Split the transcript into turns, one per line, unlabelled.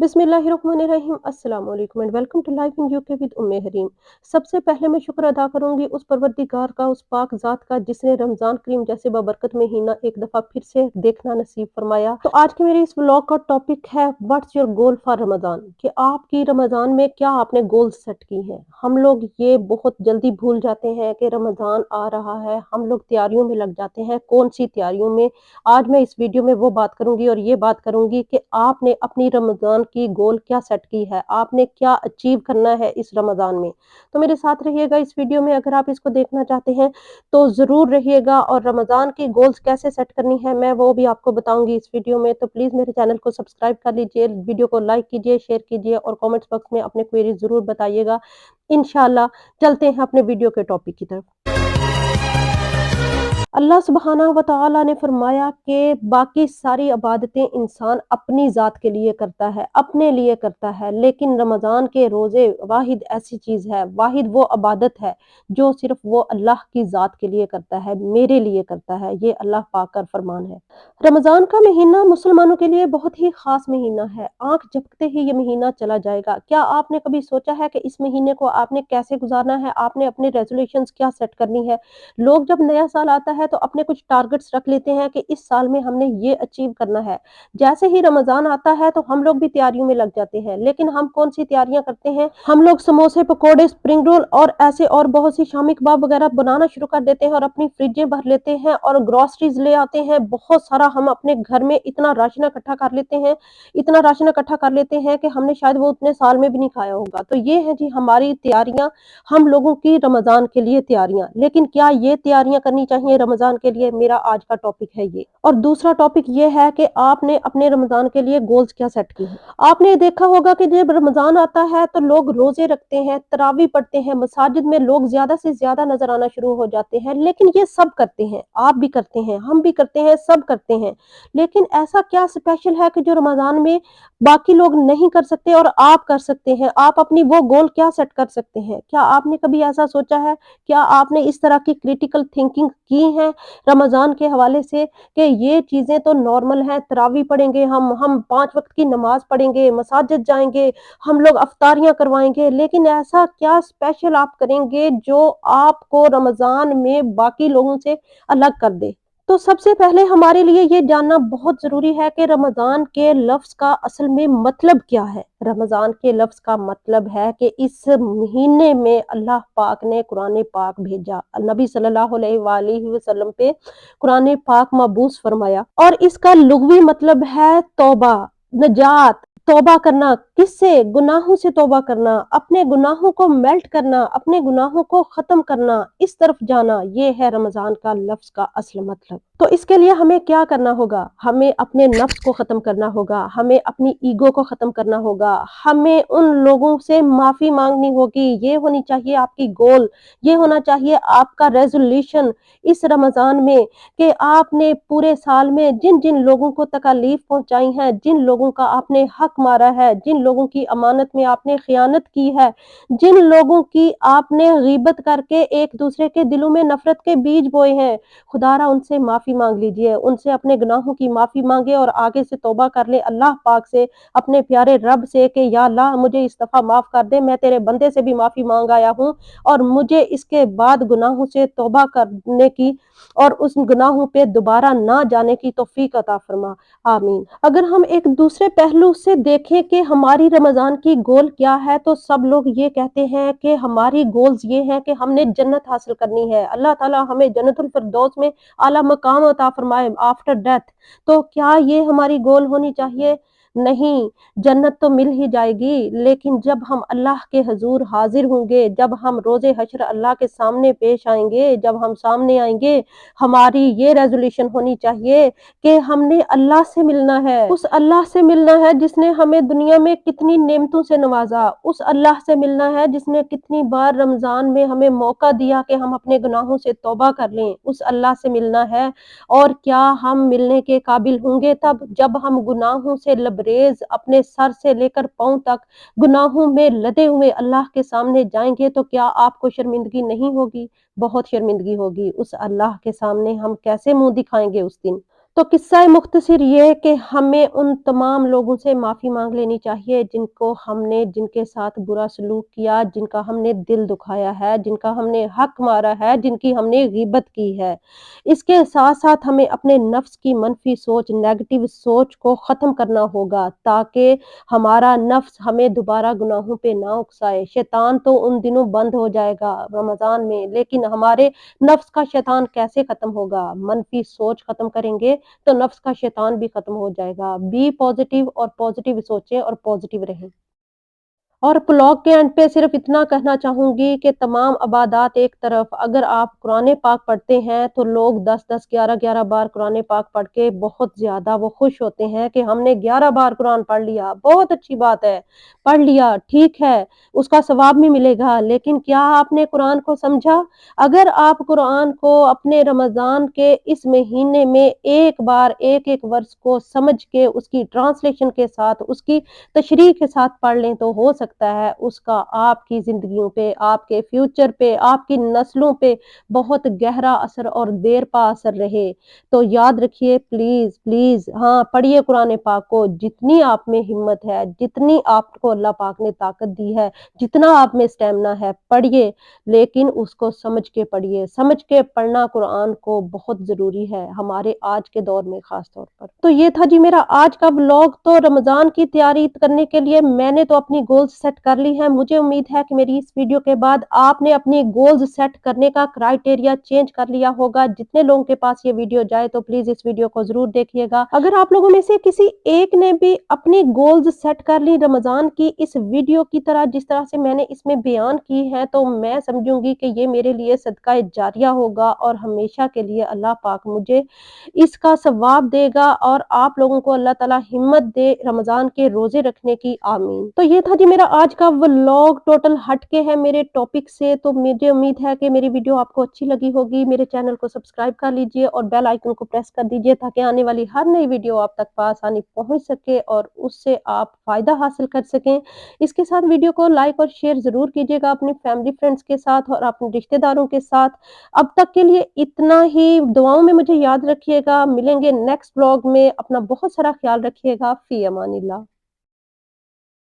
बिस्मिल्लाहिर्रहमानिर्रहीम अस्सलाम वालेकुम and welcome to life in UK with Umme Hareem. सबसे पहले मैं शुक्र अदा करूंगी उस परवरदिगार का, उस पाक ज़ात का जिसने रमज़ान करीम जैसे बाबरकत महीना एक दफ़ा फिर से देखना नसीब फरमाया। तो आज के मेरे इस व्लॉग का टॉपिक है what's your goal for Ramzan, कि आपकी रमज़ान में क्या आपने गोल सेट की हैं। हम लोग ये बहुत जल्दी भूल जाते हैं कि रमज़ान आ रहा है, हम लोग तैयारियों में लग जाते हैं। कौन सी तैयारियों में? आज मैं इस वीडियो में वो बात करूंगी और ये बात करूंगी कि आपने अपनी रमज़ान की गोल क्या सेट की है, आपने क्या अचीव करना है इस रमज़ान में। तो मेरे साथ रहिएगा इस वीडियो में। अगर आप इसको देखना चाहते हैं तो ज़रूर रहिएगा, और रमज़ान की गोल्स कैसे सेट करनी है मैं वो भी आपको बताऊंगी इस वीडियो में। तो प्लीज़ मेरे चैनल को सब्सक्राइब कर लीजिए, वीडियो को लाइक कीजिए, शेयर कीजिए और कमेंट्स बॉक्स में अपने क्वेरी ज़रूर बताइएगा। इंशाल्लाह चलते हैं अपने वीडियो के टॉपिक की तरफ। अल्लाह सुब्हाना व तआला ने फरमाया कि बाकी सारी इबादतें इंसान अपनी ज़ात के लिए करता है, अपने लिए करता है, लेकिन रमज़ान के रोज़े वाहिद ऐसी चीज़ है, वाहिद वो इबादत है जो सिर्फ़ वो अल्लाह की ज़ात के लिए करता है, मेरे लिए करता है। ये अल्लाह पाक का फरमान है। रमज़ान का महीना मुसलमानों के लिए बहुत ही ख़ास महीना है। आँख झपकते ही ये महीना चला जाएगा। क्या आपने कभी सोचा है कि इस महीने को आपने कैसे गुज़ारना है? आपने अपने रेज़ोल्यूशंस क्या सेट करनी है? लोग जब नया साल आता है तो अपने कुछ टारगेट्स रख लेते हैं कि इस साल में हमने ये अचीव करना है। जैसे ही रमज़ान आता है तो हम लोग भी तैयारियों में लग जाते हैं, लेकिन हम कौन-सी तैयारियाँ करते हैं? हम लोग समोसे, पकोड़े, स्प्रिंग रोल और ऐसे और बहुत सी शामी कबाब वगैरह बनाना शुरू कर देते हैं और अपनी फ्रिजें भर लेते हैं और ग्रोसरीज़ ले आते हैं। बहुत सारा हम अपने घर में इतना राशन इकट्ठा कर लेते हैं, इतना राशन इकट्ठा कर लेते हैं कि हमने शायद वो उतने साल में भी नहीं खाया होगा। तो ये है जी हमारी तैयारियाँ, हम लोगों की रमज़ान के लिए तैयारियाँ। लेकिन क्या ये तैयारियाँ करनी चाहिए रमज़ान के लिए? मेरा आज का टॉपिक है ये। और दूसरा टॉपिक ये है कि आपने अपने रमज़ान के लिए गोल्स क्या सेट किए हैं? आपने देखा होगा कि जब रमज़ान आता है तो लोग रोज़े रखते हैं, तरावी पढ़ते हैं, मसाजिद में लोग ज़्यादा से ज़्यादा नज़र आना शुरू हो जाते हैं। लेकिन ये सब करते हैं, आप भी करते हैं, हम भी करते हैं, सब करते हैं। लेकिन ऐसा क्या स्पेशल है कि जो रमज़ान में बाकी लोग नहीं कर सकते और आप कर सकते हैं? आप अपनी वो गोल क्या सेट कर सकते हैं? क्या आपने कभी ऐसा सोचा है? क्या आपने इस तरह की क्रिटिकल थिंकिंग की है रमज़ान के हवाले से कि ये चीज़ें तो नॉर्मल हैं, तरावी पढ़ेंगे हम 5 वक़्त की नमाज़ पढ़ेंगे, मसाजिद जाएँगे, हम लोग इफ्तारियाँ करवाएँगे, लेकिन ऐसा क्या स्पेशल आप करेंगे जो आपको रमज़ान में बाकी लोगों से अलग कर दे? तो सबसे पहले हमारे लिए ये जानना बहुत ज़रूरी है कि रमज़ान के लफ्ज़ का असल में मतलब क्या है? रमज़ान के लफ्ज़ का मतलब है कि इस महीने में अल्लाह पाक ने कुरान पाक भेजा। नबी सल्लल्लाहु अलैहि वसल्लम पे कुरान पाक मबूस फरमाया, और इसका लुग़वी मतलब है तौबा, नजात। तौबा करना किससे? गुनाहों से तौबा करना, अपने गुनाहों को मेल्ट करना, अपने गुनाहों को ख़त्म करना, इस तरफ जाना, ये है रमज़ान का लफ्ज़ का असल मतलब। तो इसके लिए हमें क्या करना होगा? हमें अपने नफ्स को ख़त्म करना होगा, हमें अपनी ईगो को ख़त्म करना होगा, हमें उन लोगों से माफ़ी माँगनी होगी। ये होनी चाहिए आपकी गोल, ये होना चाहिए आपका रेज़ोल्यूशन इस रमज़ान में, कि आपने पूरे साल में जिन-जिन लोगों को तकलीफ़ पहुँचाई है, जिन लोगों का आपने हक मारा है, जिन लोगों की अमानत में आपने ख़यानत की है, जिन लोगों की आपने ग़ीबत करके एक-दूसरे के दिलों में नफ़रत के बीज बोए हैं, खुदारा उनसे माफ़ी माँग लीजिए, उनसे अपने गुनाहों की माफ़ी माँगे और आगे से तौबा कर ले अल्लाह पाक से, अपने प्यारे रब से कि या अल्लाह मुझे इस दफ़ा माफ़ कर दे, मैं तेरे बंदे से भी माफ़ी माँग आया हूँ और मुझे इसके बाद गुनाहों से तौबा करने की और उस गुनाहों पे दोबारा ना जाने की तौफ़ीक अता फ़रमा। आमीन। अगर हम एक दूसरे पहलू से देखें कि हमारी रमज़ान की गोल क्या है, तो सब लोग ये कहते हैं कि हमारी गोल्स ये हैं कि हमने जन्नत हासिल करनी है। अल्लाह ताला हमें जन्नतुल फ़िरदौस में आला मकाम अता फ़रमाए आफ्टर डेथ। तो क्या ये हमारी गोल होनी चाहिए? नहीं, जन्नत तो मिल ही जाएगी, लेकिन जब हम अल्लाह के हज़ूर हाज़िर होंगे, जब हम रोज़े हश्र अल्लाह के सामने पेश आएँगे, जब हम सामने आएँगे, हमारी ये रेज़ोल्यूशन होनी चाहिए कि हमने अल्लाह से मिलना है। उस अल्लाह से मिलना है जिसने हमें दुनिया में कितनी नेमतों से नवाज़ा, उस अल्लाह से मिलना है जिसने कितनी बार रमज़ान में हमें मौका दिया कि हम अपने गुनाहों से तौबा कर लें, उस अल्लाह से मिलना है। और क्या हम मिलने के काबिल होंगे तब जब हम गुनाहों से लबरेज़ अपने सर से लेकर पाँव तक गुनाहों में लदे हुए अल्लाह के सामने जाएँगे, तो क्या आपको शर्मिंदगी नहीं होगी? बहुत शर्मिंदगी होगी। उस अल्लाह के सामने हम कैसे मुँह दिखाएँगे उस दिन? तो किस्सा मुख्तसर ये है कि हमें उन तमाम लोगों से माफ़ी माँग लेनी चाहिए जिनके साथ बुरा सलूक किया, जिनका हमने दिल दुखाया है, जिनका हमने हक़ मारा है, जिनकी हमने ग़ीबत की है। इसके साथ-साथ हमें अपने नफ्स की मनफ़ी सोच, नेगेटिव सोच को ख़त्म करना होगा ताकि हमारा नफ्स हमें दोबारा गुनाहों पे ना उकसाए। शैतान तो उन दिनों बंद हो जाएगा रमज़ान में, लेकिन हमारे नफ्स का शैतान कैसे ख़त्म होगा? मनफ़ी सोच ख़त्म करेंगे तो नफ्स का शैतान भी खत्म हो जाएगा। बी पॉज़िटिव और पॉज़िटिव सोचें और पॉज़िटिव रहें। और ब्लॉग के एंड पे सिर्फ़ इतना कहना चाहूँगी कि तमाम इबादत एक तरफ, अगर आप कुरान पाक पढ़ते हैं, तो लोग 10-10, 11-11 बार कुरान पाक पढ़ के बहुत ज़्यादा वो खुश होते हैं कि हमने 11 बार कुरान पढ़ लिया, बहुत अच्छी बात है। पढ़ लिया, ठीक है, उसका सवाब भी मिलेगा, लेकिन क्या आपने कुरान को समझा? अगर आप कुरान को अपने रमज़ान के इस महीने में एक बार एक-एक वर्ष को समझ के उसकी ट्रांसलेशन के साथ, उसकी तशरीह के साथ पढ़ लें तो हो सकता है उसका आपकी ज़िंदगियों पे, आपके फ्यूचर पे, आपकी नस्लों पे बहुत गहरा असर और देर पा असर रहे। तो याद रखिए प्लीज़, प्लीज़ हाँ, पढ़िए कुरान पाक को जितनी आप में हिम्मत है, जितनी आपको अल्लाह पाक ने ताकत दी है, जितना आप में स्टैमिना है, पढ़िए लेकिन उसको समझ के पढ़िए। समझ के पढ़ना कुरान को बहुत ज़रूरी है, हमारे आज के दौर में ख़ास तौर पर। तो ये था जी मेरा आज का व्लॉग। तो रमज़ान की तैयारी करने के लिए मैंने तो अपनी गोल्स सेट कर ली हैं। मुझे उम्मीद है कि मेरी इस वीडियो के बाद आपने अपनी गोल्स सेट करने का क्राइटेरिया चेंज कर लिया होगा। जितने लोगों के पास ये वीडियो जाए तो प्लीज़ इस वीडियो को ज़रूर देखिएगा। अगर आप लोगों में से किसी एक ने भी अपनी गोल्स सेट कर ली रमज़ान की इस वीडियो की तरह, जिस तरह से मैंने इसमें बयान की है, तो मैं समझूँगी कि ये मेरे लिए सदका जारिया होगा और हमेशा के लिए अल्लाह पाक मुझे इसका सवाब देगा और आप लोगों को अल्लाह ताला हिम्मत दे रमज़ान के रोज़े रखने की, आमीन। तो ये था जी मेरा आज का व्लॉग, टोटल हट के है मेरे टॉपिक से। तो मुझे उम्मीद है कि मेरी वीडियो आपको अच्छी लगी होगी। मेरे चैनल को सब्सक्राइब कर लीजिए और बेल आइकन को प्रेस कर दीजिए ताकि आने वाली हर नई वीडियो आप तक आसानी पहुँच सके और उससे आप फ़ायदा हासिल कर सकें। इसके साथ वीडियो को लाइक और शेयर ज़रूर कीजिएगा अपनी फैमिली फ्रेंड्स के साथ और अपने रिश्तेदारों के साथ। अब तक के लिए इतना ही, दुआओं में मुझे याद रखिएगा। मिलेंगे नेक्स्ट व्लॉग में, अपना बहुत सारा ख्याल रखिएगा। फ़ी अमानिल्लाह।